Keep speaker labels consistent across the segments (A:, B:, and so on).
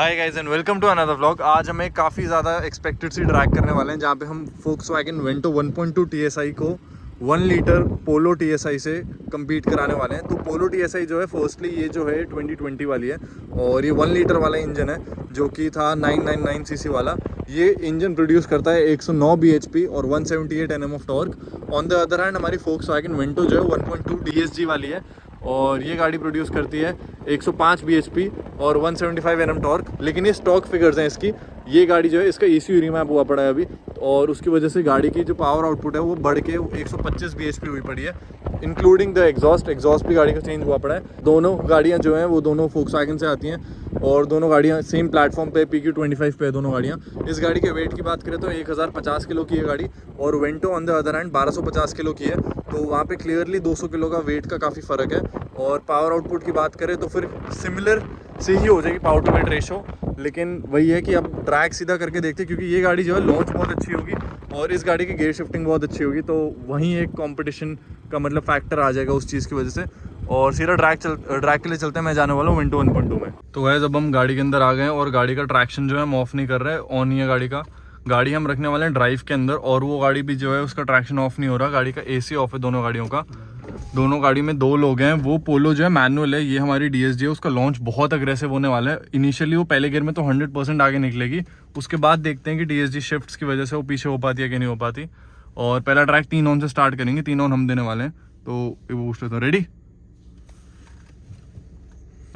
A: Hi guys and welcome to another vlog. आज हमें काफ़ी ज़्यादा एक्सपेक्टेड सी ड्रैग करने वाले हैं, जहाँ पे हम फोक्सवैगन वेंटो 1.2 TSI को 1 लीटर पोलो TSI से कम्पीट कराने वाले हैं। तो पोलो TSI जो है, फर्स्टली ये जो है 2020 वाली है और ये 1 लीटर वाला इंजन है जो कि था 999 सीसी वाला। ये इंजन प्रोड्यूस करता है 109 bhp और 178 Nm of torque. On the other hand हमारी फोक्सवैगन वेंटो जो है 1.2 DSG वाली है और ये गाड़ी प्रोड्यूस करती है 105 bhp और 175 Nm टॉर्क। लेकिन ये स्टॉक फिगर्स हैं इसकी। ये गाड़ी जो है, इसका ECU रीमैप हुआ पड़ा है अभी और उसकी वजह से गाड़ी की जो पावर आउटपुट है वो बढ़ के 125 bhp हुई पड़ी है, इंक्लूडिंग द एग्जॉस्ट भी गाड़ी का चेंज हुआ पड़ा है। दोनों गाड़ियाँ जो हैं वो दोनों फोक्सवैगन से आती हैं और दोनों गाड़ियाँ सेम प्लेटफॉर्म पे PQ25 पे है दोनों गाड़ियाँ। इस गाड़ी के वेट की बात करें तो 1050 किलो की है गाड़ी और Vento on the other hand 1250 kilo की है। तो वहाँ पे क्लियरली 200 किलो का वेट का काफ़ी फ़र्क है। और पावर आउटपुट की बात करें तो फिर सिमिलर से ही हो जाएगी पावर टू वेट रेशो। लेकिन वही है कि अब ड्रैग सीधा करके देखते हैं, क्योंकि ये गाड़ी जो है लॉन्च बहुत अच्छी होगी और इस गाड़ी की गियर शिफ्टिंग बहुत अच्छी होगी। तो वहीं एक कंपटीशन का मतलब फैक्टर आ जाएगा उस चीज़ की वजह से। और सीधा ड्रैग के लिए चलते हैं। मैं जाने वाला हूँ वेंटो 1.2 में। तो गाइस अब हम गाड़ी के अंदर आ गए हैं और गाड़ी का ट्रैक्शन जो है हम ऑफ़ नहीं कर रहे हैं, ऑन ही है गाड़ी का। गाड़ी हम रखने वाले हैं ड्राइव के अंदर और वो गाड़ी भी जो है उसका ट्रैक्शन ऑफ नहीं हो रहा। गाड़ी का AC ऑफ है दोनों गाड़ियों का। दोनों गाड़ी में 2 लोग हैं। वो पोलो जो है मैनुअल है, ये हमारी DSG है। उसका लॉन्च बहुत अग्रेसिव होने वाला है। इनिशियली वो पहले गियर में तो 100% आगे निकलेगी, उसके बाद देखते हैं कि DSG शिफ्ट्स की वजह से वो पीछे हो पाती है कि नहीं हो पाती। और पहला ट्रैक 3 ऑन से स्टार्ट करेंगे, 3 ऑन हम देने वाले हैं। तो ये पूछ लेते हैं, रेडी?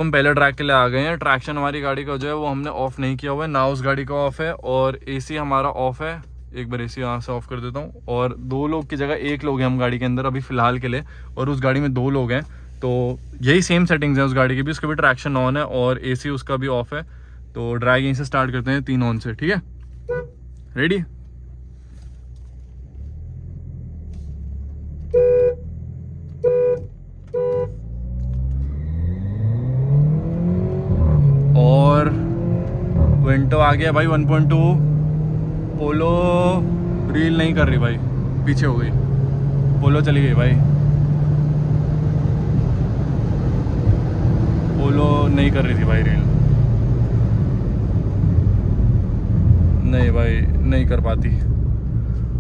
A: हम पहले ट्रैक के लिए आ गए हैं। ट्रैक्शन हमारी गाड़ी का जो है वो हमने ऑफ नहीं किया हुआ है ना, उस गाड़ी का ऑफ है और AC हमारा ऑफ है। एक बार AC यहाँ से ऑफ कर देता हूँ। और 2 लोग की जगह 1 लोग हैं हम गाड़ी के अंदर अभी फ़िलहाल के लिए, और उस गाड़ी में 2 लोग हैं। तो यही सेम सेटिंग्स हैं उस गाड़ी की भी। उसका भी ट्रैक्शन ऑन है और AC उसका भी ऑफ है। तो ड्रैग यहीं से स्टार्ट करते हैं 3 ऑन से, ठीक है? रेडी? और वेंटो आ गया भाई 1.2। पोलो रील नहीं कर रही भाई, पीछे हो गई। पोलो चली गई भाई, पोलो नहीं कर रही थी भाई रील। नहीं भाई, नहीं कर पाती।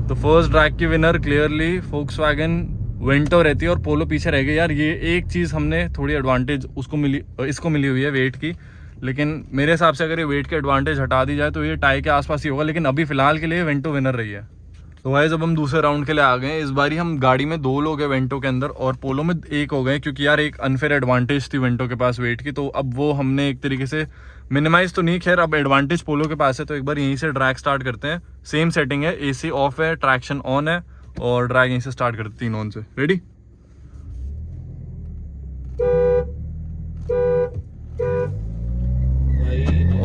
A: तो फर्स्ट ड्रैग की विनर क्लियरली फोक्सवैगन वेंटो रहती है और पोलो पीछे रह गई। यार ये एक चीज़ हमने थोड़ी एडवांटेज इसको मिली हुई है वेट की। लेकिन मेरे हिसाब से अगर ये वेट की एडवांटेज हटा दी जाए तो ये टाई के आसपास ही होगा। लेकिन अभी फ़िलहाल के लिए वेंटो विनर रही है। तो भाई जब हम दूसरे राउंड के लिए आ गए हैं, इस बारी हम गाड़ी में 2 लोग हैं वेंटो के अंदर और पोलो में 1 हो गए, क्योंकि यार एक अनफेयर एडवांटेज थी वेंटो के पास वेट की। तो अब वो हमने एक तरीके से मिनिमाइज तो नहीं, खैर अब एडवांटेज पोलो के पास है। तो एक बार यहीं से ड्रैग स्टार्ट करते हैं। सेम सेटिंग है, AC ऑफ है, ट्रैक्शन ऑन है और ड्रैग यहीं से स्टार्ट करते 3 ऑन से। रेडी?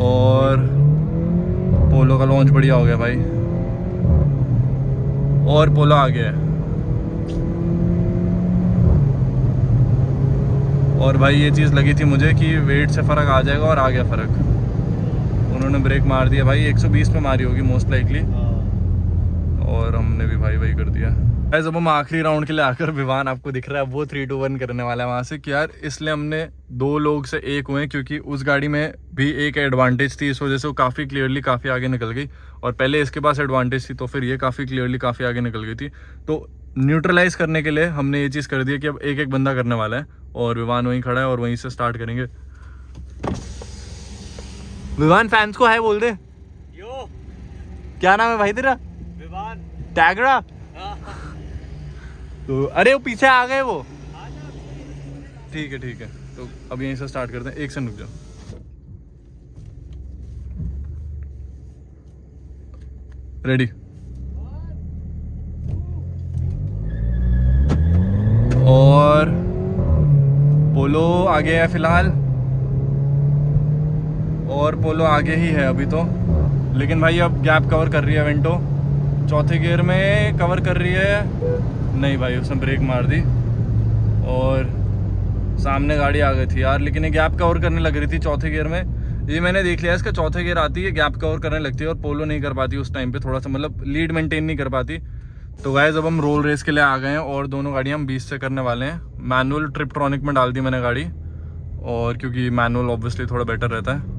A: और पोलो का लॉन्च बढ़िया हो गया भाई और पोलो आ गया है। और भाई ये चीज़ लगी थी मुझे कि वेट से फ़र्क आ जाएगा और आ गया फ़र्क। उन्होंने ब्रेक मार दिया भाई, 120 पे मारी होगी मोस्ट लाइकली और हमने भी भाई वही कर दिया। जब हम आखिरी राउंड के लिए आकर, विवान आपको दिख रहा है वो 3-2-1 करने वाला है वहाँ से कि यार इसलिए हमने 2 लोग से 1 हुए, क्योंकि उस गाड़ी में भी एक एडवांटेज थी। इस वजह से वो काफ़ी क्लियरली काफ़ी आगे निकल गई और पहले इसके पास एडवांटेज थी तो फिर ये काफ़ी क्लियरली काफ़ी आगे निकल गई थी। तो न्यूट्रलाइज करने के लिए हमने ये चीज़ कर दी है कि अब एक एक बंदा करने वाला है और विवान वहीं खड़ा है और वहीं से स्टार्ट करेंगे। विवान फैंस को हाय बोल दे।
B: यो,
A: क्या नाम है भाई तेरा?
B: विवान।
A: टैगरा। तो अरे वो पीछे आ गए वो। ठीक है। तो अब यहीं से स्टार्ट करते हैं। 1 सेकंड रुक जाओ। रेडी? और पोलो आगे है फिलहाल और पोलो आगे ही है अभी तो। लेकिन भाई अब गैप कवर कर रही है वेंटो। चौथे गियर में कवर कर रही है। नहीं भाई, उसने ब्रेक मार दी और सामने गाड़ी आ गई थी यार। लेकिन ये गैप कवर करने लग रही थी चौथे गियर में। ये मैंने देख लिया, इसका चौथे गियर आती है गैप कवर करने लगती है और पोलो नहीं कर पाती उस टाइम पे, थोड़ा सा मतलब लीड मेंटेन नहीं कर पाती। तो गाइस अब हम रोल रेस के लिए आ गए हैं और दोनों गाड़ियाँ हम 20 से करने वाले हैं। मैनुअल ट्रिपट्रॉनिक में डाल दी मैंने गाड़ी, और क्योंकि मैनुअल ऑब्वियसली थोड़ा बेटर रहता है।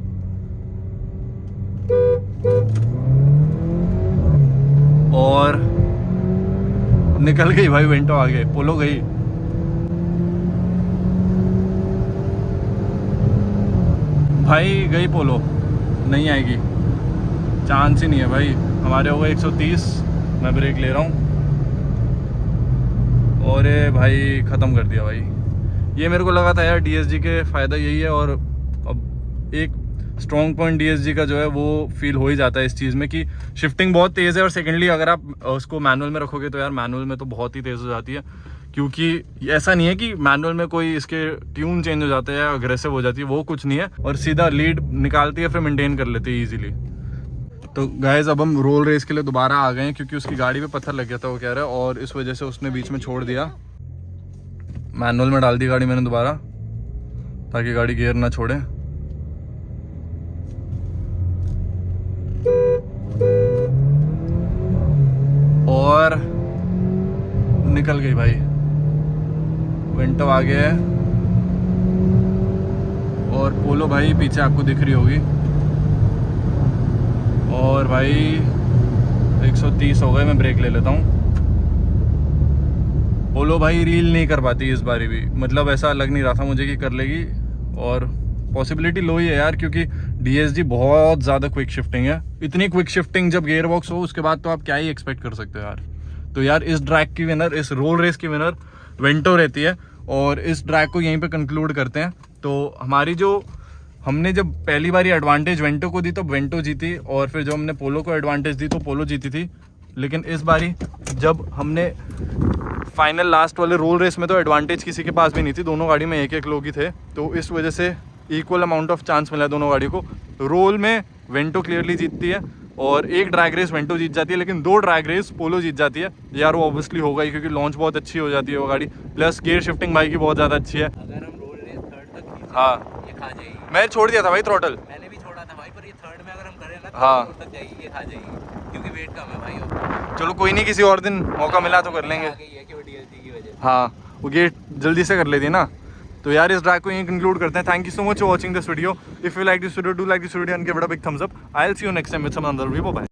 A: और निकल गई भाई वेंटो आगे, पोलो गई। भाई गई पोलो, नहीं आएगी, चांस ही नहीं है भाई। हमारे हो गए 130, मैं ब्रेक ले रहा हूँ और ये भाई ख़त्म कर दिया भाई। ये मेरे को लगा था यार डीएसजी के फ़ायदा यही है, और अब एक स्ट्रॉन्ग पॉइंट डीएसजी का जो है वो फील हो ही जाता है इस चीज़ में कि शिफ्टिंग बहुत तेज़ है, और सेकेंडली अगर आप उसको मैनुअल में रखोगे तो यार मैनुअल में तो बहुत ही तेज़ हो जाती है, क्योंकि ऐसा नहीं है कि मैनुअल में कोई इसके ट्यून चेंज हो जाते हैं, अग्रेसिव हो जाती है, वो कुछ नहीं है, और सीधा लीड निकालती है फिर मेंटेन कर लेती है ईजिली। तो गाइस अब हम रोल रेस के लिए दोबारा आ गए हैं, क्योंकि उसकी गाड़ी पे पत्थर लग गया था वो कह रहा है, और इस वजह से उसने बीच में छोड़ दिया। मैनुअल में डाल दी गाड़ी मैंने दोबारा, ताकि गाड़ी गियर ना छोड़े। और निकल गई भाई, वेंटो आगे है और पोलो भाई पीछे आपको दिख रही होगी। और भाई 130 हो गए, मैं ब्रेक ले लेता हूँ। पोलो भाई रील नहीं कर पाती इस बारी भी, मतलब ऐसा लग नहीं रहा था मुझे कि कर लेगी, और पॉसिबिलिटी लो ही है यार, क्योंकि डीएसजी बहुत ज़्यादा क्विक शिफ्टिंग है। इतनी क्विक शिफ्टिंग जब गियर बॉक्स हो उसके बाद तो आप क्या ही एक्सपेक्ट कर सकते हो यार। तो यार इस ड्रैग की विनर, इस रोल रेस की विनर वेंटो रहती है, और इस ड्रैग को यहीं पे कंक्लूड करते हैं। तो हमारी जो हमने जब पहली बारी एडवांटेज वेंटो को दी तो वेंटो जीती, और फिर जब हमने पोलो को एडवांटेज दी तो पोलो जीती थी। लेकिन इस बारी जब हमने फाइनल लास्ट वाले रोल रेस में तो एडवांटेज किसी के पास भी नहीं थी, दोनों गाड़ी में एक एक लोग ही थे, तो इस वजह से इक्वल अमाउंट ऑफ चांस मिला है दोनों गाड़ी को। रोल में वेंटो क्लियरली जीतती है, और एक ड्रैग रेस वेंटो जीत जाती है, लेकिन 2 ड्रैग रेस पोलो जीत जाती है यार। वो ऑब्वियसली होगा ही, क्योंकि लॉन्च बहुत अच्छी हो जाती है वो गाड़ी, प्लस गियर शिफ्टिंग भाई की बहुत ज़्यादा अच्छी है।
B: अगर हम रोल रेस थर्ड तक खींचे,
A: हाँ
B: ये खा जाएगी।
A: मैं छोड़ दिया था भाई थ्रॉटल,
B: मैंने भी छोड़ा था भाई, पर ये थर्ड में अगर हम करें ना तो
A: हाँ
B: फोर्थ तक जाएगी, ये खा जाएगी, क्योंकि वेट कम है भाई। अब
A: चलो कोई नहीं, किसी और दिन मौका मिला तो कर लेंगे।
B: आ गई है कि वो डीएसजी की वजह से।
A: हाँ वो गेट जल्दी से कर लेती है ना। तो यार इस ड्रैग को यहीं कंक्लूड करते हैं। Thank you so much for watching this video. If you like this video, do like this video and give it a big thumbs up. I will see you next time with some another video. Bye.